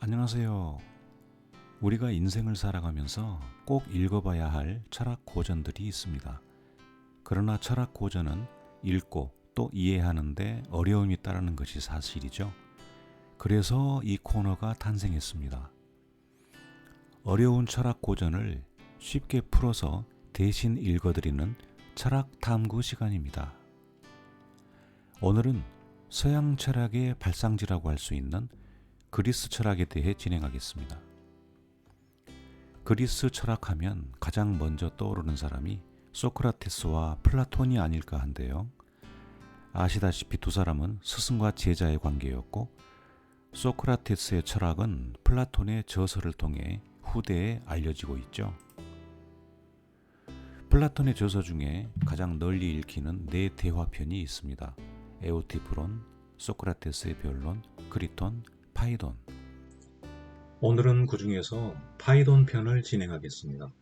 안녕하세요. 우리가 인생을 살아가면서 꼭 읽어봐야 할 철학 고전들이 있습니다. 그러나 철학 고전은 읽고 또 이해하는데 어려움이 따르는 것이 사실이죠. 그래서 이 코너가 탄생했습니다. 어려운 철학 고전을 쉽게 풀어서 대신 읽어드리는 철학 탐구 시간입니다. 오늘은 서양 철학의 발상지라고 할 수 있는 그리스 철학에 대해 진행하겠습니다. 그리스 철학하면 가장 먼저 떠오르는 사람이 소크라테스와 플라톤이 아닐까 한데요. 아시다시피 두 사람은 스승과 제자의 관계였고, 소크라테스의 철학은 플라톤의 저서를 통해 후대에 알려지고 있죠. 플라톤의 저서 중에 가장 널리 읽히는 네 대화편이 있습니다. 에우티프론, 소크라테스의 변론, 크리톤, 파이돈. 오늘은 그 중에서 파이돈 편을 진행하겠습니다.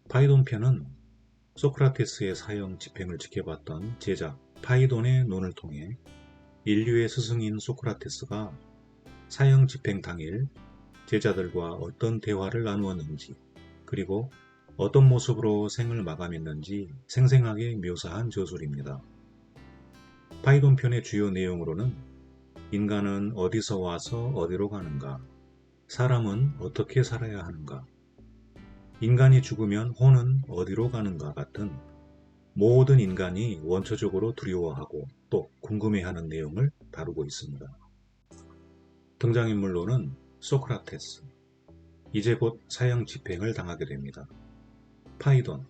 파이돈 편은 소크라테스의 사형 집행을 지켜봤던 제자 파이돈의 논을 통해 인류의 스승인 소크라테스가 사형 집행 당일 제자들과 어떤 대화를 나누었는지, 그리고 어떤 모습으로 생을 마감했는지 생생하게 묘사한 저술입니다. 파이돈 편의 주요 내용으로는 인간은 어디서 와서 어디로 가는가, 사람은 어떻게 살아야 하는가, 인간이 죽으면 혼은 어디로 가는가 같은 모든 인간이 원초적으로 두려워하고 또 궁금해하는 내용을 다루고 있습니다. 등장인물로는 소크라테스, 이제 곧 사형 집행을 당하게 됩니다. 파이돈,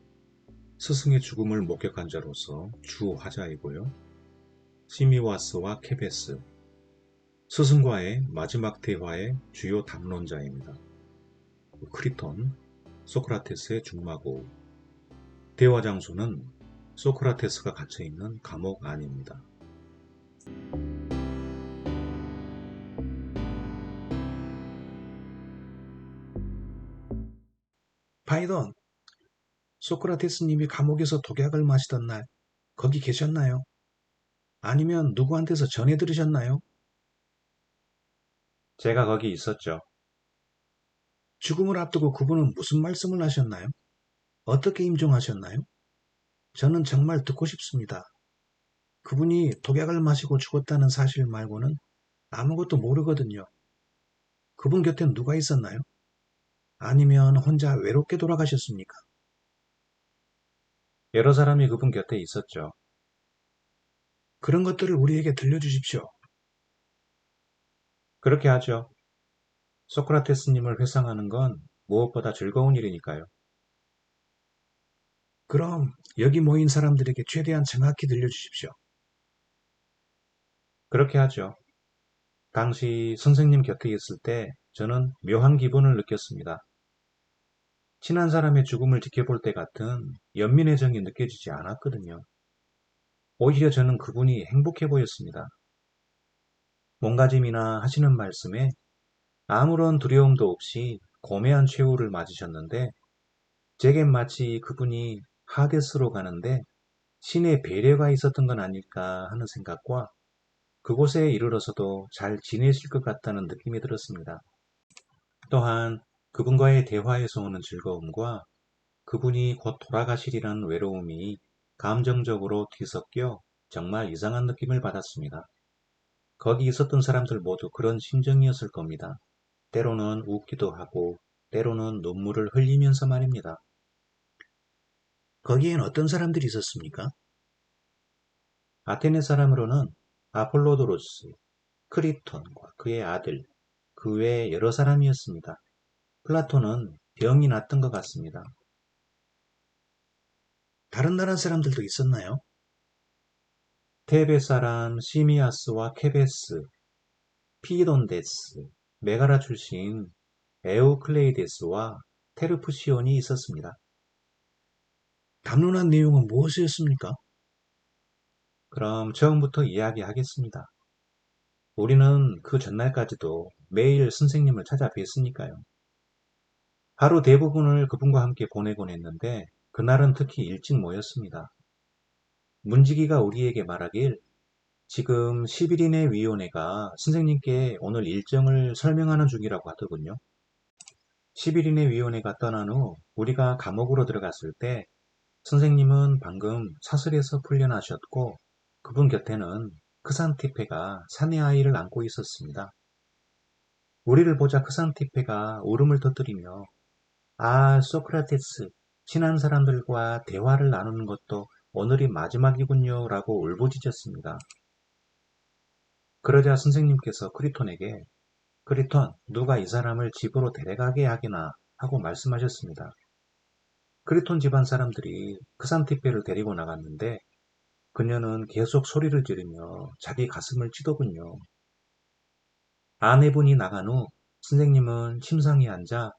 스승의 죽음을 목격한 자로서 주 화자이고요. 시미와스와 케베스, 스승과의 마지막 대화의 주요 담론자입니다. 크리톤, 소크라테스의 중마고, 대화 장소는 소크라테스가 갇혀있는 감옥 안입니다. 파이돈, 소크라테스님이 감옥에서 독약을 마시던 날 거기 계셨나요? 아니면 누구한테서 전해 들으셨나요? 제가 거기 있었죠. 죽음을 앞두고 그분은 무슨 말씀을 하셨나요? 어떻게 임종하셨나요? 저는 정말 듣고 싶습니다. 그분이 독약을 마시고 죽었다는 사실 말고는 아무것도 모르거든요. 그분 곁엔 누가 있었나요? 아니면 혼자 외롭게 돌아가셨습니까? 여러 사람이 그분 곁에 있었죠. 그런 것들을 우리에게 들려주십시오. 그렇게 하죠. 소크라테스님을 회상하는 건 무엇보다 즐거운 일이니까요. 그럼 여기 모인 사람들에게 최대한 정확히 들려주십시오. 그렇게 하죠. 당시 선생님 곁에 있을 때 저는 묘한 기분을 느꼈습니다. 친한 사람의 죽음을 지켜볼 때 같은 연민의 정이 느껴지지 않았거든요. 오히려 저는 그분이 행복해 보였습니다. 몸가짐이나 하시는 말씀에 아무런 두려움도 없이 고매한 최후를 맞으셨는데, 제겐 마치 그분이 하데스로 가는데 신의 배려가 있었던 건 아닐까 하는 생각과 그곳에 이르러서도 잘 지내실 것 같다는 느낌이 들었습니다. 또한 그분과의 대화에서 오는 즐거움과 그분이 곧 돌아가시리라는 외로움이 감정적으로 뒤섞여 정말 이상한 느낌을 받았습니다. 거기 있었던 사람들 모두 그런 심정이었을 겁니다. 때로는 웃기도 하고 때로는 눈물을 흘리면서 말입니다. 거기엔 어떤 사람들이 있었습니까? 아테네 사람으로는 아폴로도로스, 크리톤과 그의 아들, 그 외에 여러 사람이었습니다. 플라톤은 병이 났던 것 같습니다. 다른 나라 사람들도 있었나요? 테베 사람 시미아스와 케베스, 피돈데스, 메가라 출신 에우클레이데스와 테르푸시온이 있었습니다. 담론한 내용은 무엇이었습니까? 그럼 처음부터 이야기하겠습니다. 우리는 그 전날까지도 매일 선생님을 찾아뵀으니까요. 하루 대부분을 그분과 함께 보내곤 했는데 그날은 특히 일찍 모였습니다. 문지기가 우리에게 말하길 지금 10일 이내 위원회가 선생님께 오늘 일정을 설명하는 중이라고 하더군요. 10일 이내 위원회가 떠난 후 우리가 감옥으로 들어갔을 때 선생님은 방금 사슬에서 풀려나셨고 그분 곁에는 크산티페가 사내 아이를 안고 있었습니다. 우리를 보자 크산티페가 울음을 터뜨리며 아, 소크라테스, 친한 사람들과 대화를 나누는 것도 오늘이 마지막이군요 라고 울부짖었습니다. 그러자 선생님께서 크리톤에게 크리톤, 누가 이 사람을 집으로 데려가게 하기나 하고 말씀하셨습니다. 크리톤 집안 사람들이 크산티페를 데리고 나갔는데 그녀는 계속 소리를 지르며 자기 가슴을 치더군요. 아내분이 나간 후 선생님은 침상에 앉아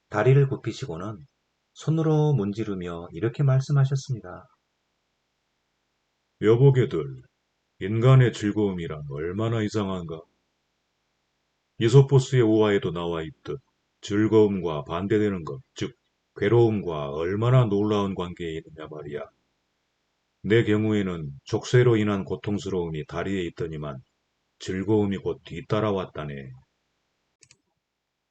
다리를 굽히시고는 손으로 문지르며 이렇게 말씀하셨습니다. 여보게들, 인간의 즐거움이란 얼마나 이상한가? 이소포스의 우화에도 나와 있듯 즐거움과 반대되는 것, 즉 괴로움과 얼마나 놀라운 관계에 있느냐 말이야. 내 경우에는 족쇄로 인한 고통스러움이 다리에 있더니만 즐거움이 곧 뒤따라왔다네.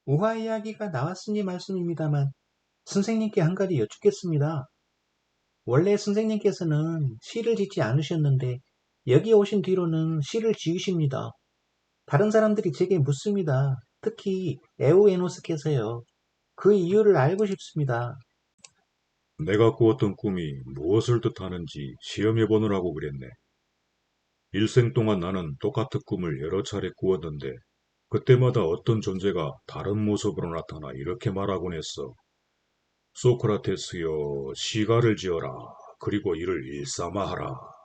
우화 이야기가 나왔으니 말씀입니다만 선생님께 한 가지 여쭙겠습니다. 원래 선생님께서는 시를 짓지 않으셨는데 여기 오신 뒤로는 시를 지으십니다. 다른 사람들이 제게 묻습니다. 특히 에우에노스께서요. 그 이유를 알고 싶습니다. 내가 꾸었던 꿈이 무엇을 뜻하는지 시험해보느라고 그랬네. 일생 동안 나는 똑같은 꿈을 여러 차례 꾸었는데 그때마다 어떤 존재가 다른 모습으로 나타나 이렇게 말하곤 했어. 소크라테스여, 시가를 지어라. 그리고 이를 일삼아하라.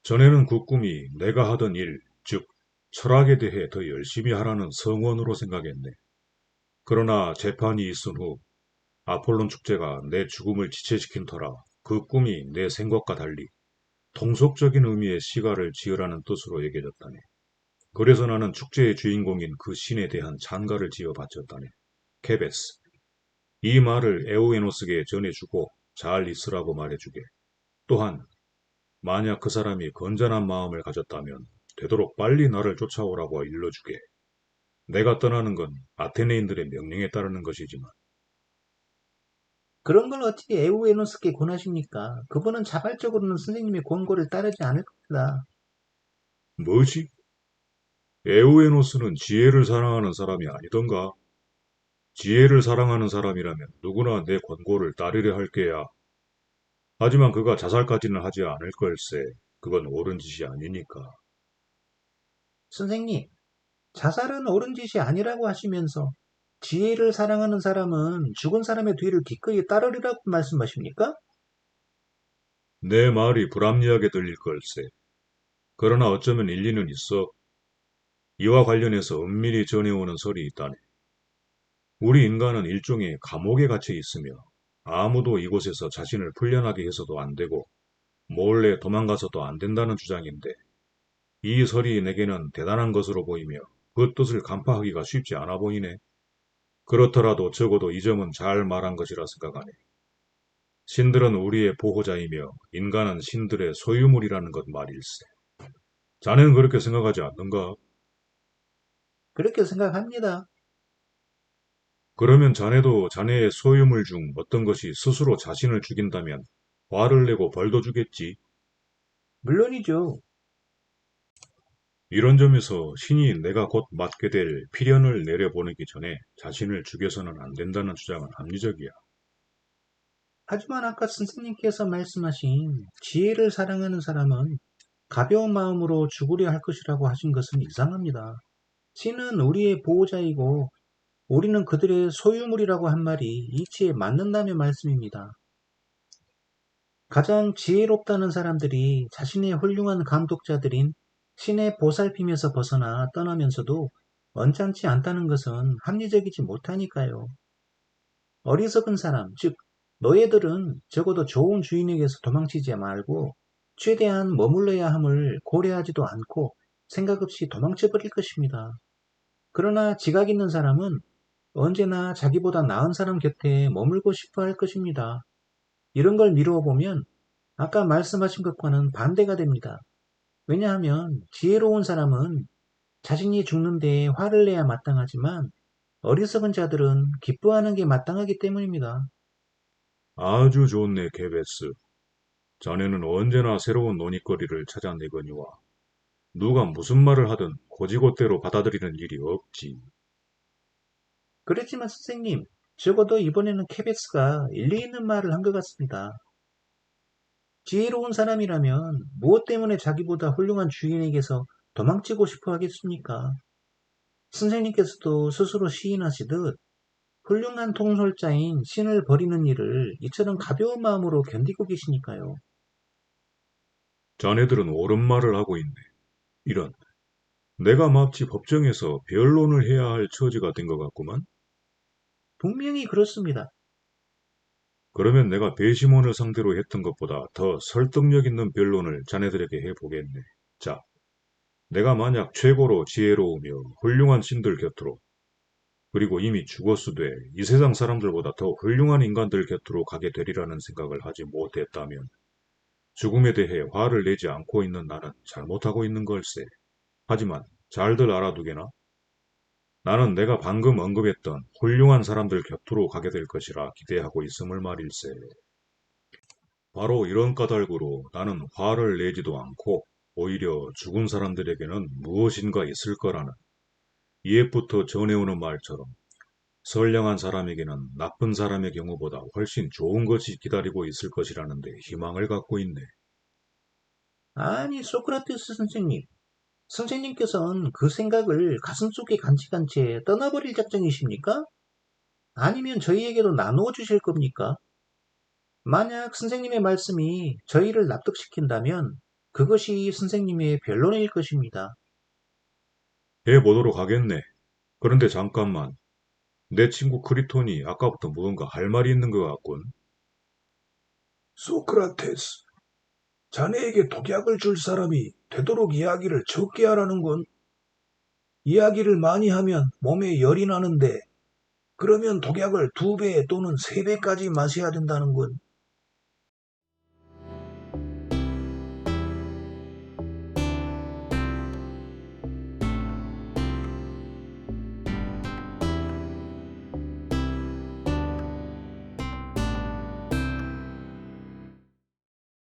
전에는 그 꿈이 내가 하던 일, 즉 철학에 대해 더 열심히 하라는 성원으로 생각했네. 그러나 재판이 있은 후 아폴론 축제가 내 죽음을 지체시킨 터라 그 꿈이 내 생각과 달리 통속적인 의미의 시가를 지으라는 뜻으로 여겨졌다네. 그래서 나는 축제의 주인공인 그 신에 대한 찬가를 지어 바쳤다네. 케베스. 이 말을 에오에노스에게 전해주고 잘 있으라고 말해주게. 또한 만약 그 사람이 건전한 마음을 가졌다면 되도록 빨리 나를 쫓아오라고 일러주게. 내가 떠나는 건 아테네인들의 명령에 따르는 것이지만 그런 걸 어찌 에우에노스께 권하십니까? 그분은 자발적으로는 선생님의 권고를 따르지 않을 겁니다. 뭐지? 에오에노스는 지혜를 사랑하는 사람이 아니던가? 지혜를 사랑하는 사람이라면 누구나 내 권고를 따르려 할 게야. 하지만 그가 자살까지는 하지 않을 걸세. 그건 옳은 짓이 아니니까. 선생님, 자살은 옳은 짓이 아니라고 하시면서 지혜를 사랑하는 사람은 죽은 사람의 뒤를 기꺼이 따르리라고 말씀하십니까? 내 말이 불합리하게 들릴 걸세. 그러나 어쩌면 일리는 있어. 이와 관련해서 은밀히 전해오는 설이 있다네. 우리 인간은 일종의 감옥에 갇혀 있으며 아무도 이곳에서 자신을 풀려나게 해서도 안 되고 몰래 도망가서도 안 된다는 주장인데 이 설이 내게는 대단한 것으로 보이며 그 뜻을 간파하기가 쉽지 않아 보이네. 그렇더라도 적어도 이 점은 잘 말한 것이라 생각하네. 신들은 우리의 보호자이며 인간은 신들의 소유물이라는 것 말일세. 자네는 그렇게 생각하지 않는가? 그렇게 생각합니다. 그러면 자네도 자네의 소유물 중 어떤 것이 스스로 자신을 죽인다면 화를 내고 벌도 주겠지. 물론이죠. 이런 점에서 신이 내가 곧 맞게 될 필연을 내려보내기 전에 자신을 죽여서는 안 된다는 주장은 합리적이야. 하지만 아까 선생님께서 말씀하신 지혜를 사랑하는 사람은 가벼운 마음으로 죽으려 할 것이라고 하신 것은 이상합니다. 신은 우리의 보호자이고 우리는 그들의 소유물이라고 한 말이 이치에 맞는다며 말씀입니다. 가장 지혜롭다는 사람들이 자신의 훌륭한 감독자들인 신의 보살핌에서 벗어나 떠나면서도 언짢지 않다는 것은 합리적이지 못하니까요. 어리석은 사람, 즉 노예들은 적어도 좋은 주인에게서 도망치지 말고 최대한 머물러야 함을 고려하지도 않고 생각 없이 도망쳐버릴 것입니다. 그러나 지각 있는 사람은 언제나 자기보다 나은 사람 곁에 머물고 싶어 할 것입니다. 이런 걸 미루어 보면 아까 말씀하신 것과는 반대가 됩니다. 왜냐하면 지혜로운 사람은 자신이 죽는데 화를 내야 마땅하지만 어리석은 자들은 기뻐하는 게 마땅하기 때문입니다. 아주 좋네, 개베스. 자네는 언제나 새로운 논의거리를 찾아내거니와 누가 무슨 말을 하든 고지고대로 받아들이는 일이 없지. 그렇지만 선생님, 적어도 이번에는 케베스가 일리 있는 말을 한 것 같습니다. 지혜로운 사람이라면 무엇 때문에 자기보다 훌륭한 주인에게서 도망치고 싶어 하겠습니까? 선생님께서도 스스로 시인하시듯 훌륭한 통솔자인 신을 버리는 일을 이처럼 가벼운 마음으로 견디고 계시니까요. 자네들은 옳은 말을 하고 있네. 이런, 내가 마치 법정에서 변론을 해야 할 처지가 된 것 같구만. 분명히 그렇습니다. 그러면 내가 배심원을 상대로 했던 것보다 더 설득력 있는 변론을 자네들에게 해보겠네. 자, 내가 만약 최고로 지혜로우며 훌륭한 신들 곁으로, 그리고 이미 죽었으되 이 세상 사람들보다 더 훌륭한 인간들 곁으로 가게 되리라는 생각을 하지 못했다면, 죽음에 대해 화를 내지 않고 있는 나는 잘못하고 있는 걸세. 하지만 잘들 알아두게나? 나는 내가 방금 언급했던 훌륭한 사람들 곁으로 가게 될 것이라 기대하고 있음을 말일세. 바로 이런 까닭으로 나는 화를 내지도 않고 오히려 죽은 사람들에게는 무엇인가 있을 거라는 옛부터 전해오는 말처럼 선량한 사람에게는 나쁜 사람의 경우보다 훨씬 좋은 것이 기다리고 있을 것이라는 데 희망을 갖고 있네. 아니, 소크라테스 선생님. 선생님께서는 그 생각을 가슴속에 간직한 채 떠나버릴 작정이십니까? 아니면 저희에게도 나누어 주실 겁니까? 만약 선생님의 말씀이 저희를 납득시킨다면 그것이 선생님의 변론일 것입니다. 해보도록 하겠네. 그런데 잠깐만. 내 친구 크리톤이 아까부터 무언가 할 말이 있는 것 같군. 소크라테스, 자네에게 독약을 줄 사람이 되도록 이야기를 적게 하라는 건 이야기를 많이 하면 몸에 열이 나는데 그러면 독약을 2배 또는 3배까지 마셔야 된다는 건